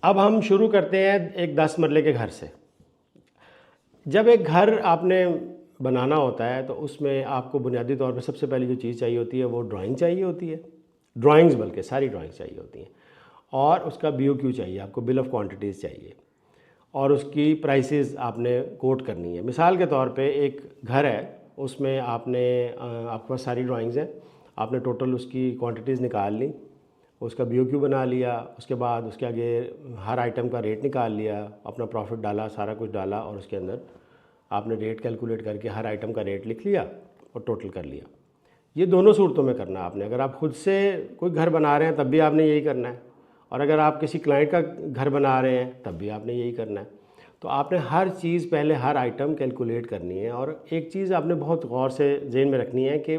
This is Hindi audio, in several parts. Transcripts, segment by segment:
अब हम शुरू करते हैं एक 10 मरले के घर से। जब एक घर आपने बनाना होता है तो उसमें आपको बुनियादी तौर पे सबसे पहले जो चीज़ चाहिए होती है वो ड्राइंग चाहिए होती है, ड्राइंग्स बल्कि सारी ड्राइंग्स चाहिए होती हैं, और उसका BOQ चाहिए, आपको बिल ऑफ क्वांटिटीज़ चाहिए, और उसकी प्राइसेस आपने कोट करनी है। मिसाल के तौर पे एक घर है, उसमें आपके पास सारी ड्राइंग्स हैं, आपने टोटल उसकी क्वांटिटीज़ निकाल ली, उसका BOQ बना लिया, उसके बाद उसके आगे हर आइटम का रेट निकाल लिया, अपना प्रॉफिट डाला, सारा कुछ डाला, और उसके अंदर आपने रेट कैलकुलेट करके हर आइटम का रेट लिख लिया और टोटल कर लिया। ये दोनों सूरतों में करना है आपने। अगर आप खुद से कोई घर बना रहे हैं तब भी आपने यही करना है, और अगर आप किसी क्लाइंट का घर बना रहे हैं तब भी आपने यही करना है। तो आपने हर चीज़ पहले हर आइटम कैलकुलेट करनी है। और एक चीज़ आपने बहुत गौर से ज़हन में रखनी है कि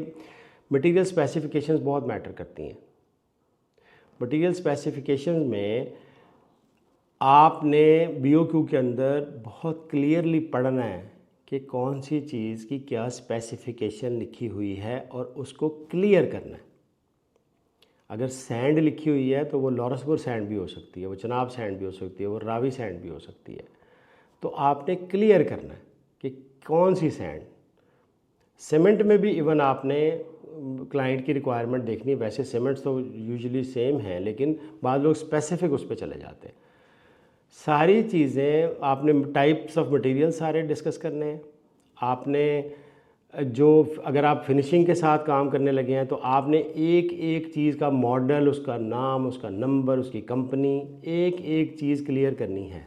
मटेरियल स्पेसिफिकेशंस बहुत मैटर करती हैं। मटेरियल स्पेसिफिकेशंस में आपने BOQ के अंदर बहुत क्लियरली पढ़ना है कि कौन सी चीज़ की क्या स्पेसिफिकेशन लिखी हुई है और उसको क्लियर करना है। अगर सैंड लिखी हुई है तो वो लॉरेंसबर्ग सैंड भी हो सकती है, वो चनाब सैंड भी हो सकती है, वो रावी सैंड भी हो सकती है। तो आपने क्लियर करना है कि कौन सी सैंड। सीमेंट में भी इवन आपने क्लाइंट की रिक्वायरमेंट देखनी है। वैसे सीमेंट्स तो यूजुअली सेम हैं, लेकिन बाद लोग स्पेसिफिक उस पर चले जाते हैं। सारी चीज़ें आपने टाइप्स ऑफ मटेरियल सारे डिस्कस करने हैं। आपने जो अगर आप फिनिशिंग के साथ काम करने लगे हैं तो आपने एक एक चीज़ का मॉडल, उसका नाम, उसका नंबर, उसकी कंपनी, एक एक चीज़ क्लियर करनी है।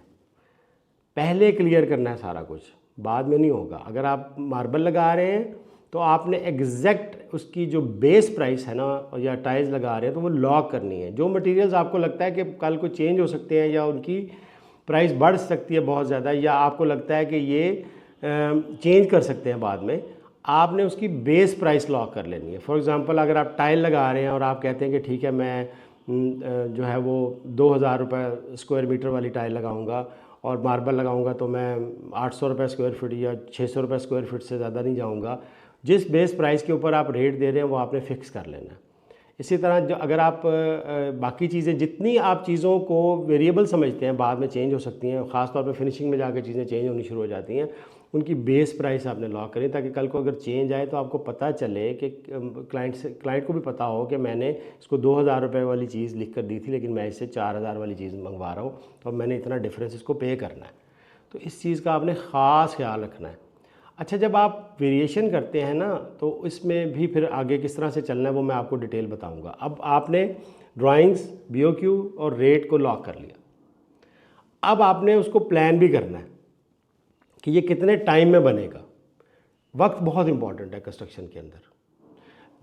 पहले क्लियर करना है सारा कुछ, बाद में नहीं होगा। अगर आप मार्बल लगा रहे हैं तो आपने एग्जैक्ट उसकी जो बेस प्राइस है ना, या टाइल्स लगा रहे हैं तो वो लॉक करनी है। जो मटेरियल्स आपको लगता है कि कल को चेंज हो सकते हैं या उनकी प्राइस बढ़ सकती है बहुत ज़्यादा, या आपको लगता है कि ये चेंज कर सकते हैं बाद में, आपने उसकी बेस प्राइस लॉक कर लेनी है। फॉर एग्ज़ाम्पल अगर आप टाइल लगा रहे हैं और आप कहते हैं कि ठीक है मैं जो है वो 2000 रुपये स्क्वायर मीटर वाली टाइल लगाऊंगा, और मार्बल लगाऊंगा तो मैं 800 रुपये स्क्वायर फीट या 600 रुपये स्क्वायर फीट से ज़्यादा नहीं जाऊंगा। जिस बेस प्राइस के ऊपर आप रेट दे रहे हैं वो आपने फ़िक्स कर लेना है। इसी तरह जो अगर आप बाकी चीज़ें, जितनी आप चीज़ों को वेरिएबल समझते हैं, बाद में चेंज हो सकती हैं, ख़ास तौर पे फिनिशिंग में जाकर चीज़ें चेंज होनी शुरू हो जाती हैं, उनकी बेस प्राइस आपने लॉक करें, ताकि कल को अगर चेंज आए तो आपको पता चले कि क्लाइंट को भी पता हो कि मैंने इसको 2000 रुपये वाली चीज़ लिख कर दी थी, लेकिन मैं इससे 4000 वाली चीज़ मंगवा रहा हूँ, तो अब मैंने इतना डिफरेंस इसको पे करना है। तो इस चीज़ का आपने ख़ास ख्याल रखना है। अच्छा, जब आप वेरिएशन करते हैं ना तो इसमें भी फिर आगे किस तरह से चलना है वो मैं आपको डिटेल बताऊंगा। अब आपने ड्राइंग्स, BOQ और रेट को लॉक कर लिया। अब आपने उसको प्लान भी करना है कि ये कितने टाइम में बनेगा। वक्त बहुत इंपॉर्टेंट है कंस्ट्रक्शन के अंदर।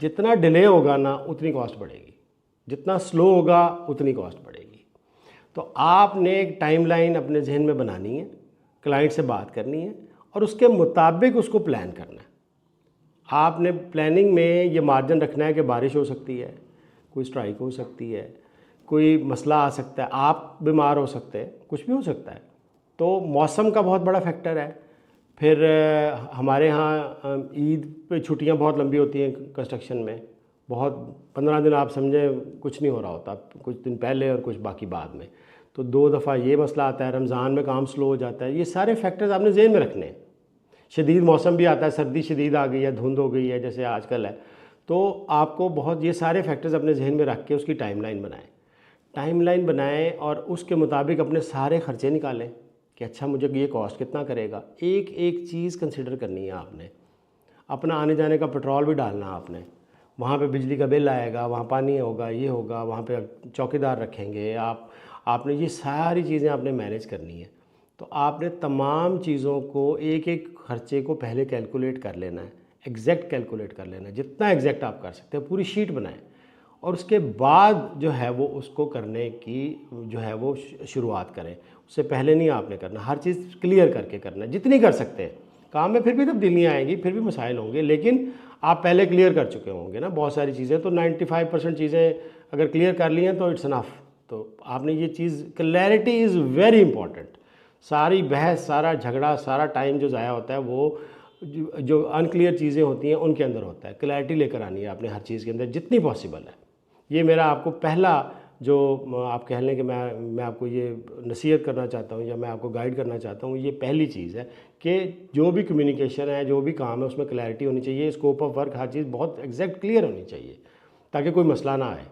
जितना डिले होगा ना उतनी कॉस्ट बढ़ेगी, जितना स्लो होगा उतनी कॉस्ट बढ़ेगी। तो आपने एक टाइमलाइन अपने जहन में बनानी है, क्लाइंट से बात करनी है और उसके मुताबिक उसको प्लान करना है। आपने प्लानिंग में ये मार्जिन रखना है कि बारिश हो सकती है, कोई स्ट्राइक हो सकती है, कोई मसला आ सकता है, आप बीमार हो सकते हैं, कुछ भी हो सकता है। तो मौसम का बहुत बड़ा फैक्टर है। फिर हमारे यहाँ ईद पे छुट्टियाँ बहुत लंबी होती हैं कंस्ट्रक्शन में, बहुत 15 दिन आप समझें कुछ नहीं हो रहा होता, कुछ दिन पहले और कुछ बाकी बाद में। तो 2 दफ़ा ये मसला आता है, रमज़ान में काम स्लो हो जाता है। ये सारे फैक्टर्स आपने ज़हन में रखने हैं। शदीद मौसम भी आता है, सर्दी शदीद आ गई है, धुंध हो गई है जैसे आजकल है, तो आपको बहुत ये सारे फैक्टर्स अपने जहन में रख के उसकी टाइमलाइन बनाएं और उसके मुताबिक अपने सारे ख़र्चे निकालें कि अच्छा मुझे ये कॉस्ट कितना करेगा। एक एक चीज़ कंसिडर करनी है आपने। अपना आने जाने का पेट्रोल भी डालना आपने, वहाँ पे बिजली का बिल आएगा, वहाँ पानी होगा, ये होगा, वहाँ पे चौकीदार रखेंगे आपने ये सारी चीज़ें आपने मैनेज करनी है। तो आपने तमाम चीज़ों को, एक एक खर्चे को पहले कैलकुलेट कर लेना है, एग्जैक्ट कैलकुलेट कर लेना है, जितना एग्जैक्ट आप कर सकते हैं। पूरी शीट बनाएं और उसके बाद जो है वो उसको करने की जो है वो शुरुआत करें। उससे पहले नहीं आपने करना, हर चीज़ क्लियर करके करना है जितनी कर सकते हैं। काम में फिर भी तब्दीलियाँ आएंगी, फिर भी मसाइल होंगे, लेकिन आप पहले क्लियर कर चुके होंगे ना बहुत सारी चीज़ें। तो 95% चीज़ें अगर क्लियर कर ली हैं तो इट्स इनफ। तो आपने ये चीज़, क्लैरिटी इज़ वेरी इंपॉर्टेंट। सारी बहस, सारा झगड़ा, सारा टाइम जो ज़ाया होता है वो जो अनक्लियर चीज़ें होती हैं उनके अंदर होता है। क्लैरिटी लेकर आनी है आपने हर चीज़ के अंदर जितनी पॉसिबल है। ये मेरा आपको पहला जो आप कह लें कि मैं आपको ये नसीहत करना चाहता हूँ या मैं आपको गाइड करना चाहता हूँ, ये पहली चीज़ है कि जो भी कम्युनिकेशन है, जो भी काम है, उसमें क्लैरिटी होनी चाहिए, स्कोप ऑफ वर्क, हर चीज़ बहुत एग्जैक्ट क्लियर होनी चाहिए ताकि कोई मसला ना आए।